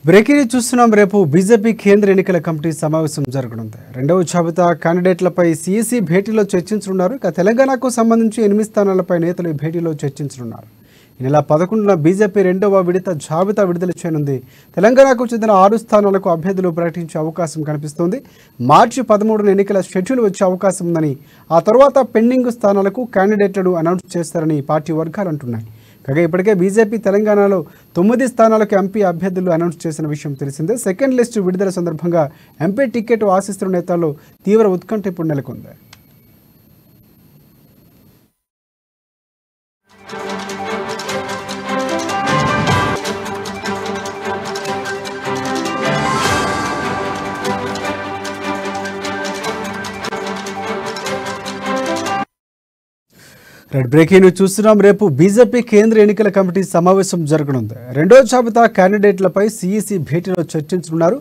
Breaking చూస్తున్నాం. రేపు BJP కేంద్ర ఎన్నికల కమిటీ సమావేశం జరగనుంది. రెండవ జాబితా క్యాండిడేట్లపై సీఈసీ భేటీలో చర్చించనున్నారు. ఇక తెలంగాణకు సంబంధించి 8 స్థానాలపై నేతలు ఈ భేటీలో చర్చించనున్నారు. ఈ నెల 11న బీజేపీ రెండవ విడత జాబితా విడుదల చేయనుంది. తెలంగాణకు చెందిన 6 స్థానాలకు అభ్యర్థులు ప్రకటించే అవకాశం కనిపిస్తోంది. మార్చి 13న ఎన్నికల షెడ్యూల్ వచ్చే అవకాశం ఉందని, ఆ తర్వాత పెండింగ్ స్థానాలకు క్యాండిడేట్లను అనౌన్స్ చేస్తారని పార్టీ వర్గాలు అంటున్నాయి. కాగా ఇప్పటికే బీజేపీ తెలంగాణలో 9 స్థానాలకు ఎంపీ అభ్యర్థులు అనౌన్స్ చేసిన విషయం తెలిసిందే. సెకండ్ లిస్టు విడుదల సందర్భంగా ఎంపీ టికెట్ ఆశిస్తున్న నేతల్లో తీవ్ర ఉత్కంఠ ఇప్పుడు నెలకొంది. బ్రేకింగ్ న్యూస్ చూస్తున్నాం. రేపు బీజేపీ కేంద్ర ఎన్నికల కమిటీ సమావేశం జరగనుంది. రెండో జాబితా క్యాండిడేట్లపై సీఈసీ భేటీలో చర్చించనున్నారు.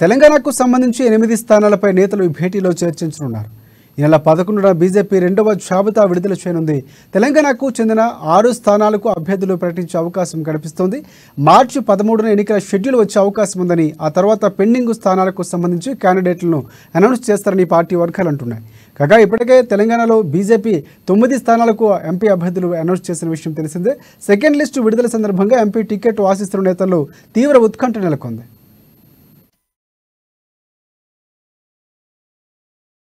తెలంగాణకు సంబంధించి 8 స్థానాలపై నేతలు ఈ భేటీలో చర్చించనున్నారు. ఈ నెల 11న బీజేపీ రెండవ జాబితా విడుదల చేయనుంది. తెలంగాణకు చెందిన 6 స్థానాలకు అభ్యర్థులు ప్రకటించే అవకాశం కనిపిస్తోంది. మార్చి 13న ఎన్నికల షెడ్యూల్ వచ్చే అవకాశం ఉందని, ఆ తర్వాత పెండింగ్ స్థానాలకు సంబంధించి క్యాండిడేట్లను అనౌన్స్ చేస్తారని పార్టీ వర్గాలు అంటున్నాయి. కాగా ఇప్పటికే తెలంగాణలో బీజేపీ 9 స్థానాలకు ఎంపీ అభ్యర్థులు అనౌన్స్ చేసిన విషయం తెలిసిందే. సెకండ్ లిస్టు విడుదల సందర్భంగా ఎంపీ టికెట్ ఆశిస్తున్న నేతల్లో తీవ్ర ఉత్కంఠ నెలకొంది.